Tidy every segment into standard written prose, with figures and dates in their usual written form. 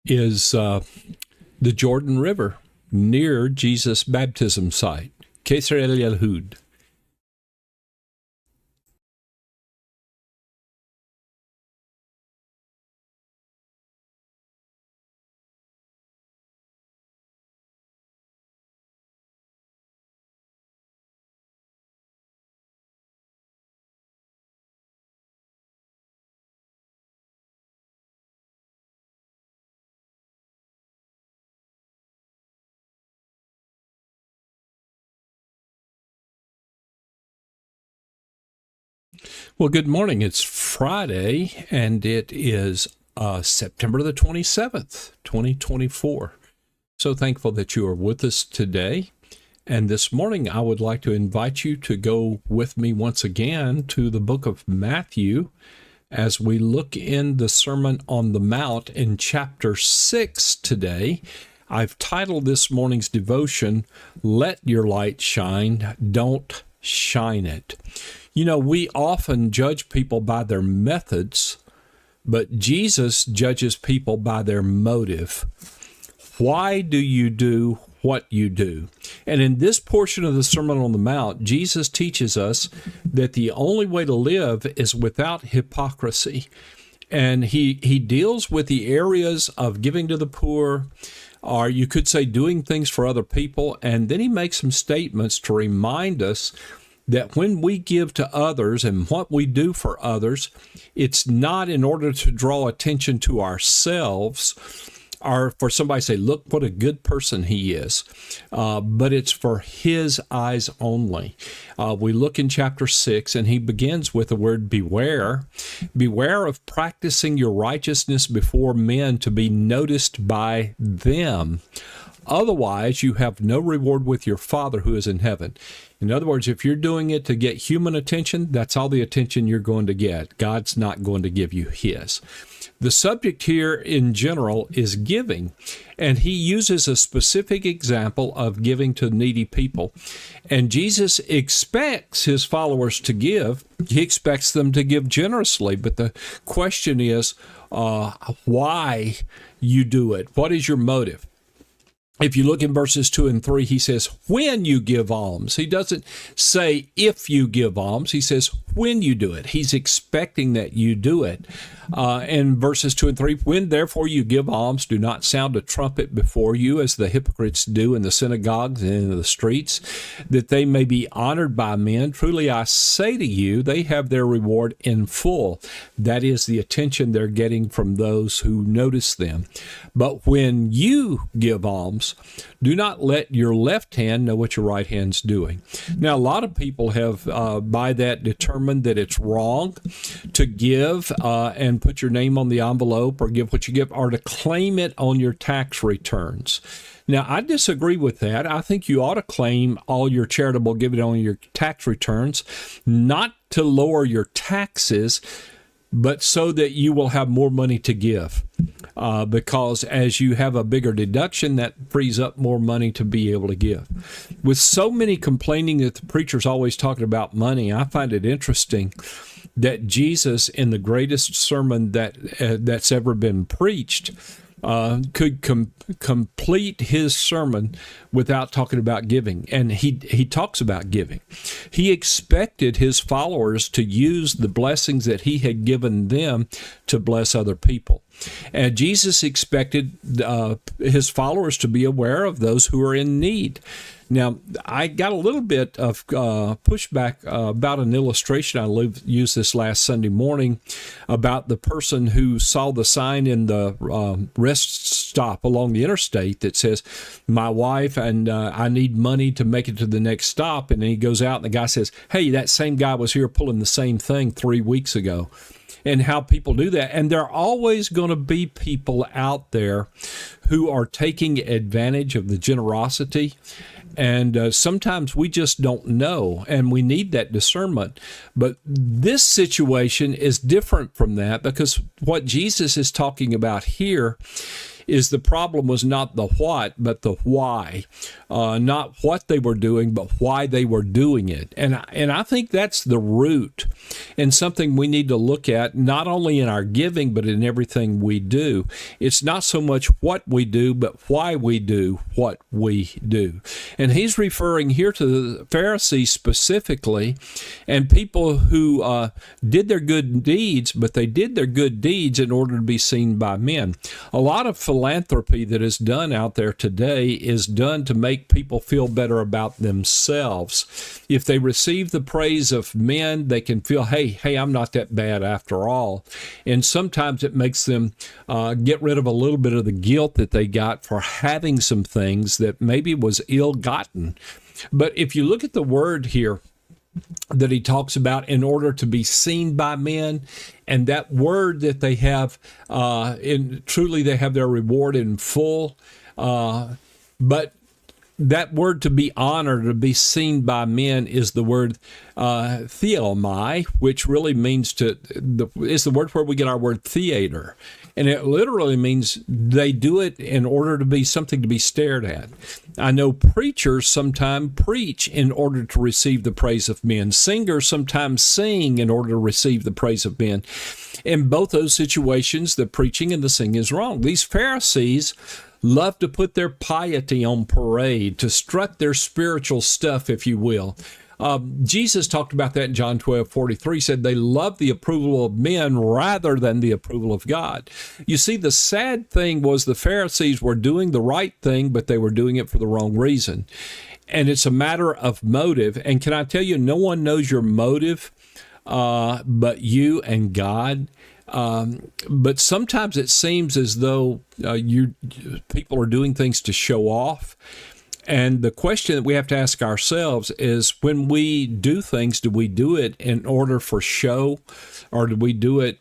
is the Jordan River near Jesus' baptism site, Qasr El Yahud. Well, good morning. It's Friday, and it is September the 27th, 2024. So thankful that you are with us today. And this morning, I would like to invite you to go with me once again to the book of Matthew as we look in the Sermon on the Mount in chapter 6 today. I've titled this morning's devotion, Let Your Light Shine, Don't Shine It. You know, we often judge people by their methods, but Jesus judges people by their motive. Why do you do what you do? And in this portion of the Sermon on the Mount, Jesus teaches us that the only way to live is without hypocrisy. And he deals with the areas of giving to the poor, or you could say doing things for other people, and then he makes some statements to remind us that when we give to others and what we do for others, it's not in order to draw attention to ourselves or for somebody to say, look what a good person he is, but it's for his eyes only. We look in chapter 6, and he begins with the word beware. Beware of practicing your righteousness before men to be noticed by them. Otherwise, you have no reward with your Father who is in heaven. In other words, if you're doing it to get human attention, that's all the attention you're going to get. God's not going to give you his. The subject here in general is giving, and he uses a specific example of giving to needy people. And Jesus expects his followers to give. He expects them to give generously, but the question is why you do it. What is your motive? If you look in verses 2 and 3, he says, when you give alms. He doesn't say if you give alms. He says when you do it. He's expecting that you do it. In verses 2 and 3, when therefore you give alms, do not sound a trumpet before you, as the hypocrites do in the synagogues and in the streets, that they may be honored by men. Truly I say to you, they have their reward in full. That is the attention they're getting from those who notice them. But when you give alms, do not let your left hand know what your right hand's doing. Now, a lot of people have, by that, determined that it's wrong to give and put your name on the envelope or give what you give, or to claim it on your tax returns. Now, I disagree with that. I think you ought to claim all your charitable giving on your tax returns, not to lower your taxes, but so that you will have more money to give. Because as you have a bigger deduction, that frees up more money to be able to give. With so many complaining that the preacher's always talking about money, I find it interesting that Jesus, in the greatest sermon that's ever been preached, could complete his sermon without talking about giving. And he talks about giving. He expected his followers to use the blessings that he had given them to bless other people. And Jesus expected his followers to be aware of those who are in need. Now, I got a little bit of pushback about an illustration I used this last Sunday morning about the person who saw the sign in the rest stop along the interstate that says, my wife and I need money to make it to the next stop. And then he goes out and the guy says, hey, that same guy was here pulling the same thing 3 weeks ago. And how people do that. And there are always going to be people out there who are taking advantage of the generosity. And sometimes we just don't know, and we need that discernment. But this situation is different from that, because what Jesus is talking about here is the problem was not the what, but the why. Not what they were doing, but why they were doing it. And I think that's the root, and something we need to look at, not only in our giving, but in everything we do. It's not so much what we do, but why we do what we do. And he's referring here to the Pharisees specifically, and people who did their good deeds, but they did their good deeds in order to be seen by men. A lot of philanthropy that is done out there today is done to make people feel better about themselves. If they receive the praise of men, they can feel, hey, I'm not that bad after all. And sometimes it makes them get rid of a little bit of the guilt that they got for having some things that maybe was ill-gotten. But if you look at the word here that he talks about, in order to be seen by men, and that word that they have, truly they have their reward in full, but that word to be honored, to be seen by men, is the word theomai, which really means is the word where we get our word theater. And it literally means they do it in order to be something to be stared at. I know preachers sometimes preach in order to receive the praise of men. Singers sometimes sing in order to receive the praise of men. In both those situations, the preaching and the singing is wrong. These Pharisees love to put their piety on parade, to strut their spiritual stuff, if you will. Jesus talked about that in John 12:43, said they love the approval of men rather than the approval of God. You see, the sad thing was the Pharisees were doing the right thing, but they were doing it for the wrong reason. And it's a matter of motive. And can I tell you, no one knows your motive but you and God. But sometimes it seems as though people are doing things to show off. And the question that we have to ask ourselves is, when we do things, do we do it in order for show, or do we do it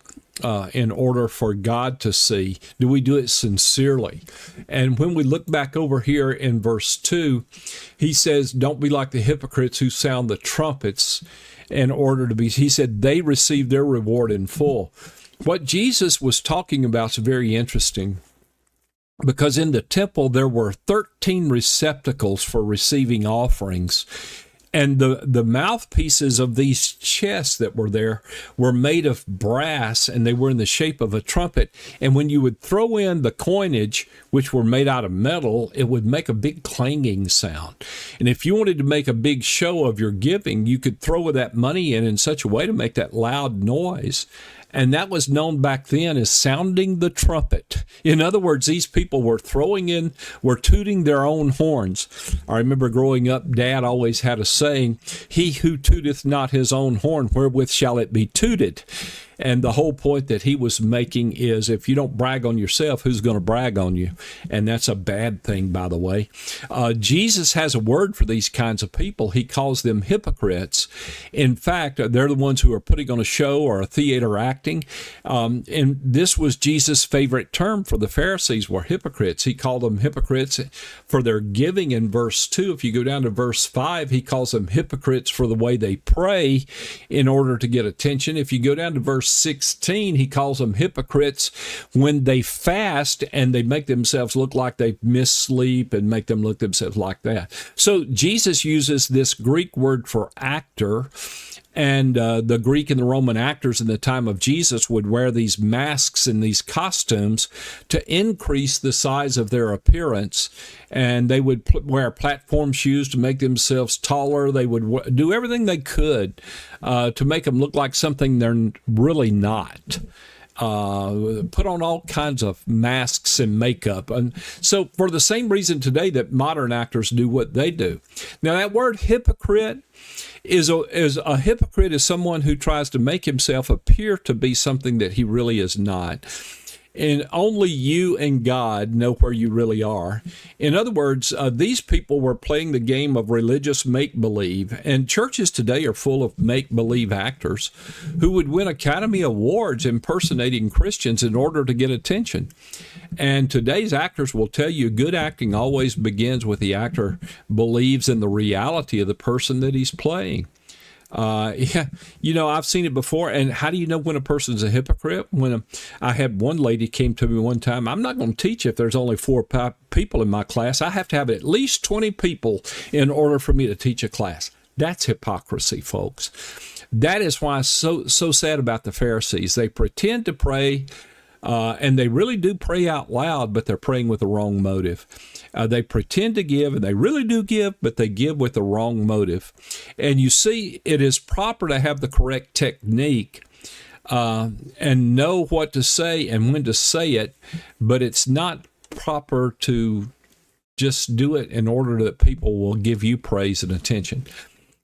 in order for God to see? Do we do it sincerely? And when we look back over here in verse 2, he says, don't be like the hypocrites who sound the trumpets in order to be, he said, they receive their reward in full. What Jesus was talking about is very interesting, because in the temple there were 13 receptacles for receiving offerings. And the mouthpieces of these chests that were there were made of brass, and they were in the shape of a trumpet. And when you would throw in the coinage, which were made out of metal, it would make a big clanging sound. And if you wanted to make a big show of your giving, you could throw that money in such a way to make that loud noise. And that was known back then as sounding the trumpet. In other words, these people were tooting their own horns. I remember growing up, Dad always had a saying, he who tooteth not his own horn, wherewith shall it be tooted? And the whole point that he was making is, if you don't brag on yourself, who's going to brag on you? And that's a bad thing, by the way. Jesus has a word for these kinds of people. He calls them hypocrites. In fact, they're the ones who are putting on a show or a theater acting. And this was Jesus' favorite term for the Pharisees, were hypocrites. He called them hypocrites for their giving in verse 2. If you go down to verse 5, he calls them hypocrites for the way they pray in order to get attention. If you go down to verse 16, he calls them hypocrites when they fast and they make themselves look like they miss sleep and make them look themselves like that. So Jesus uses this Greek word for actor. And the Greek and the Roman actors in the time of Jesus would wear these masks and these costumes to increase the size of their appearance. And they would wear platform shoes to make themselves taller. They would do everything they could to make them look like something they're really not. Put on all kinds of masks and makeup. And so for the same reason today that modern actors do what they do. Now, that word hypocrite is a hypocrite is someone who tries to make himself appear to be something that he really is not. And only you and God know where you really are. In other words, these people were playing the game of religious make-believe, and churches today are full of make-believe actors who would win Academy Awards impersonating Christians in order to get attention. And today's actors will tell you good acting always begins with the actor believes in the reality of the person that he's playing. Yeah, I've seen it before. And how do you know when a person's a hypocrite? I had one lady came to me one time. I'm not going to teach if there's only 4 people in my class. I have to have at least 20 people in order for me to teach a class. That's hypocrisy, folks. That is why it's so sad about the Pharisees. They pretend to pray, and they really do pray out loud, but they're praying with the wrong motive. They pretend to give, and they really do give, but they give with the wrong motive. And you see, it is proper to have the correct technique and know what to say and when to say it, but it's not proper to just do it in order that people will give you praise and attention.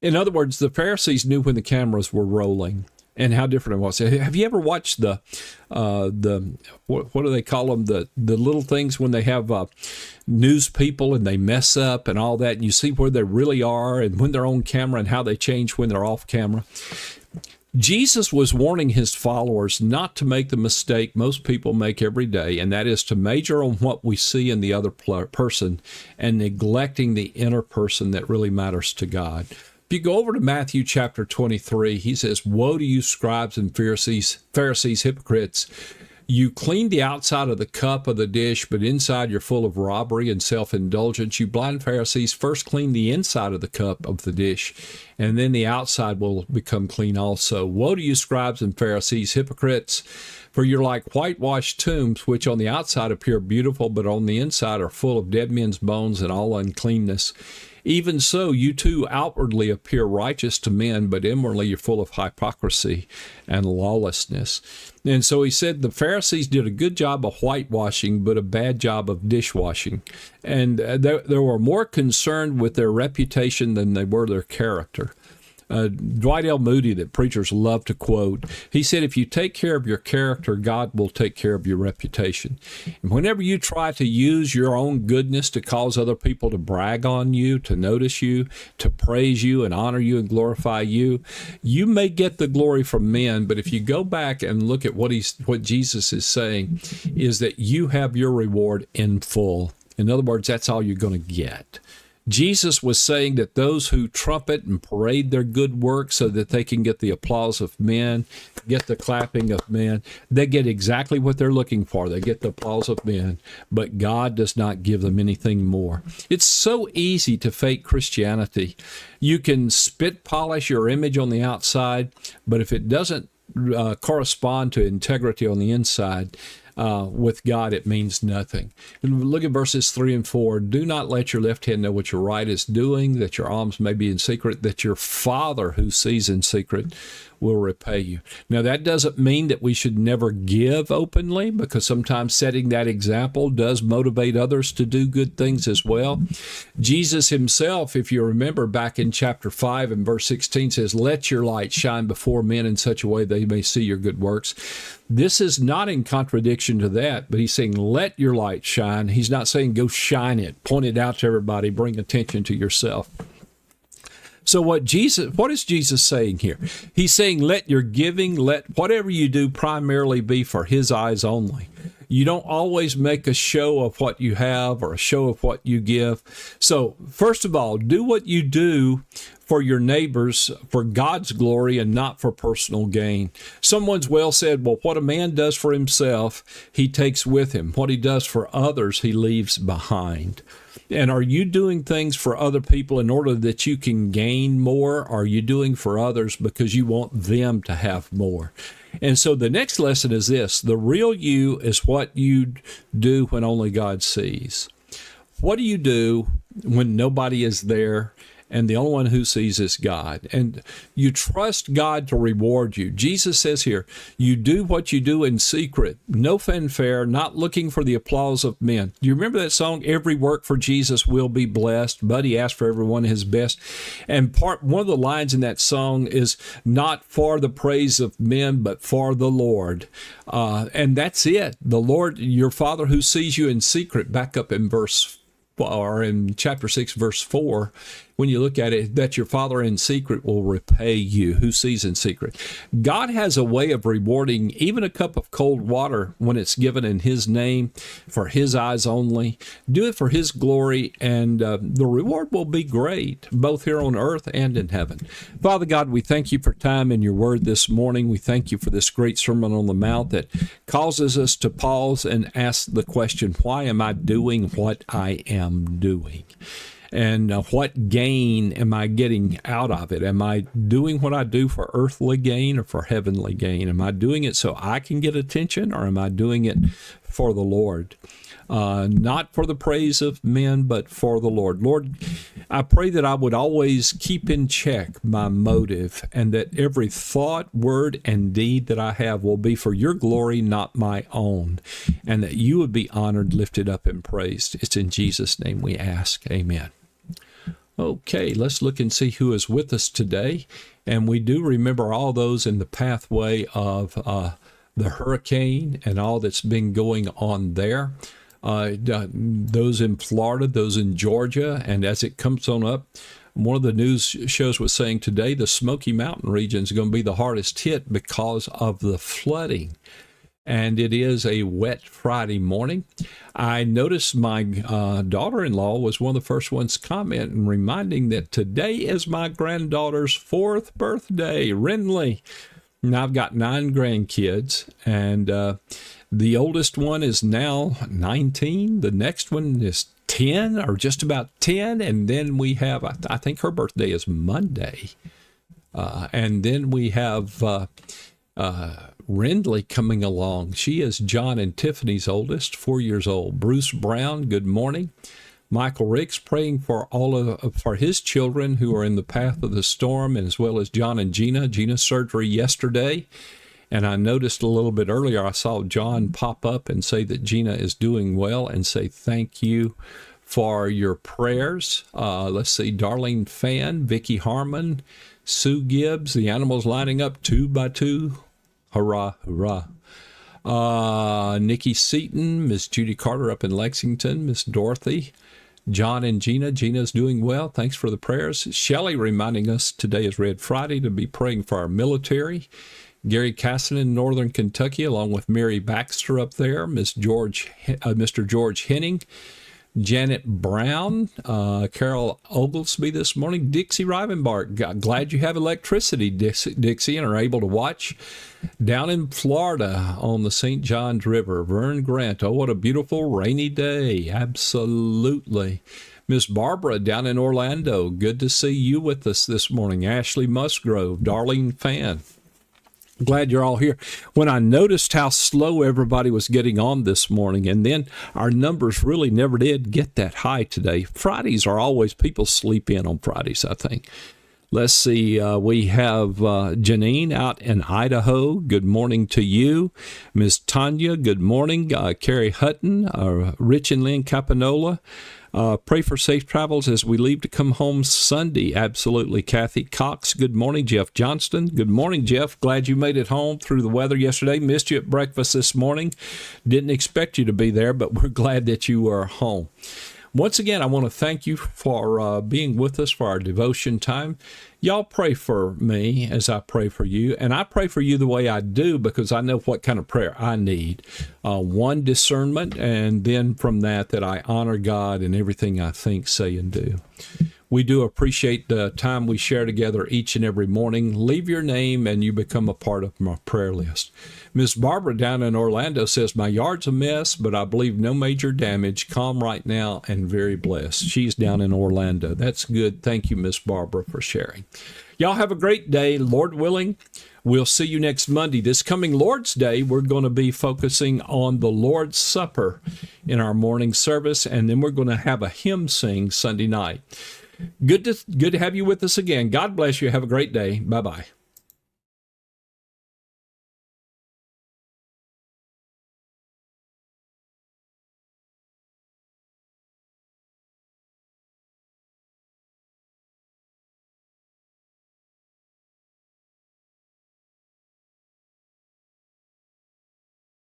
In other words, the Pharisees knew when the cameras were rolling and how different it was. Have you ever watched the what do they call them? The little things when they have news people and they mess up and all that, and you see where they really are and when they're on camera and how they change when they're off camera. Jesus was warning his followers not to make the mistake most people make every day, and that is to major on what we see in the other person and neglecting the inner person that really matters to God. If you go over to Matthew chapter 23, he says, "Woe to you, scribes and Pharisees, hypocrites! You clean the outside of the cup of the dish, but inside you're full of robbery and self-indulgence. You blind Pharisees, first clean the inside of the cup of the dish, and then the outside will become clean also. Woe to you, scribes and Pharisees, hypocrites! For you're like whitewashed tombs, which on the outside appear beautiful, but on the inside are full of dead men's bones and all uncleanness. Even so, you too outwardly appear righteous to men, but inwardly you're full of hypocrisy and lawlessness." And so he said the Pharisees did a good job of whitewashing, but a bad job of dishwashing. And they were more concerned with their reputation than they were their character. Dwight L. Moody, that preachers love to quote, he said, if you take care of your character, God will take care of your reputation. And whenever you try to use your own goodness to cause other people to brag on you, to notice you, to praise you and honor you and glorify you, you may get the glory from men. But if you go back and look at what Jesus is saying, is that you have your reward in full. In other words, that's all you're going to get. Jesus was saying that those who trumpet and parade their good work so that they can get the applause of men, get the clapping of men, they get exactly what they're looking for. They get the applause of men, but God does not give them anything more. It's so easy to fake Christianity. You can spit polish your image on the outside, but if it doesn't correspond to integrity on the inside, with God, it means nothing. And look at verses 3 and 4. Do not let your left hand know what your right is doing, that your alms may be in secret, that your Father who sees in secret will repay you. Now, that doesn't mean that we should never give openly, because sometimes setting that example does motivate others to do good things as well. Jesus himself, if you remember back in chapter 5 and verse 16, says, let your light shine before men in such a way they may see your good works. This is not in contradiction to that, but he's saying, let your light shine. He's not saying go shine it, point it out to everybody, bring attention to yourself. So what is Jesus saying here? He's saying, let your giving, let whatever you do primarily be for his eyes only. You don't always make a show of what you have or a show of what you give. So first of all, do what you do for your neighbors for God's glory and not for personal gain. Someone's well said, well, what a man does for himself, he takes with him. What he does for others, he leaves behind. And are you doing things for other people in order that you can gain more? Or are you doing for others because you want them to have more? And so the next lesson is this: the real you is what you do when only God sees. What do you do when nobody is there and the only one who sees is God? And you trust God to reward you. Jesus says here, you do what you do in secret, no fanfare, not looking for the applause of men. Do you remember that song, Every Work for Jesus Will Be Blessed? Buddy asked for everyone his best. And one of the lines in that song is, not for the praise of men, but for the Lord. And that's it. The Lord, your Father who sees you in secret, back up in verse or in chapter 6, verse 4, when you look at it, that your Father in secret will repay you, who sees in secret. God has a way of rewarding even a cup of cold water when it's given in His name, for His eyes only. Do it for His glory, and the reward will be great, both here on earth and in heaven. Father God, we thank you for time in your word this morning. We thank you for this great Sermon on the Mount that causes us to pause and ask the question, why am I doing what I am doing? And what gain am I getting out of it? Am I doing what I do for earthly gain or for heavenly gain? Am I doing it so I can get attention, or am I doing it for the Lord? Not for the praise of men, but for the Lord. Lord, I pray that I would always keep in check my motive, and that every thought, word, and deed that I have will be for your glory, not my own, and that you would be honored, lifted up, and praised. It's in Jesus' name we ask. Amen. Okay, let's look and see who is with us today. And we do remember all those in the pathway of the hurricane and all that's been going on there. Those in Florida, those in Georgia, and as it comes on up, one of the news shows was saying today the Smoky Mountain region is going to be the hardest hit because of the flooding. And it is a wet Friday morning. I noticed my daughter-in-law was one of the first ones commenting, reminding that today is my granddaughter's 4th birthday, Renly. Now I've got 9 grandkids, and the oldest one is now 19. The next one is 10, or just about 10. And then we have, I think her birthday is Monday. And then we have Rendley coming along. She is John and Tiffany's oldest, 4 years old. Bruce Brown, good morning. Michael Ricks praying for for his children who are in the path of the storm, and as well as John and Gina. Gina's surgery yesterday. And I noticed a little bit earlier, I saw John pop up and say that Gina is doing well, and say thank you for your prayers. Let's see, Darlene Fan, Vicki Harmon, Sue Gibbs, the animals lining up 2 by 2. Hurrah, hurrah. Nikki Seaton, Miss Judy Carter up in Lexington, Miss Dorothy, John and Gina. Gina's doing well. Thanks for the prayers. Shelley reminding us today is Red Friday to be praying for our military. Gary Casson in Northern Kentucky, along with Mary Baxter up there, Mr. George Henning, Janet Brown, Carol Oglesby this morning, Dixie Rivenbark. Glad you have electricity, Dixie, and are able to watch down in Florida on the St. Johns River. Vern Grant, oh, what a beautiful rainy day. Absolutely. Miss Barbara down in Orlando, good to see you with us this morning. Ashley Musgrove, Darlene Fan. Glad you're all here. When I noticed how slow everybody was getting on this morning, and then our numbers really never did get that high today. Fridays are always, people sleep in on Fridays, I think. Let's see, we have Janine out in Idaho. Good morning to you. Ms. Tanya, good morning. Carrie Hutton, Rich and Lynn Capanola. Pray for safe travels as we leave to come home Sunday. Absolutely. Kathy Cox, good morning. Jeff Johnston, good morning, Jeff. Glad you made it home through the weather yesterday. Missed you at breakfast this morning. Didn't expect you to be there, but we're glad that you are home. Once again, I want to thank you for being with us for our devotion time. Y'all pray for me as I pray for you, and I pray for you the way I do because I know what kind of prayer I need. One, discernment, and then from that I honor God in everything I think, say, and do. We do appreciate the time we share together each and every morning. Leave your name and you become a part of my prayer list. Miss Barbara down in Orlando says, my yard's a mess, but I believe no major damage. Calm right now and very blessed. She's down in Orlando. That's good. Thank you, Miss Barbara, for sharing. Y'all have a great day. Lord willing, we'll see you next Monday. This coming Lord's Day, we're going to be focusing on the Lord's Supper in our morning service, and then we're going to have a hymn sing Sunday night. Good to have you with us again. God bless you. Have a great day. Bye-bye.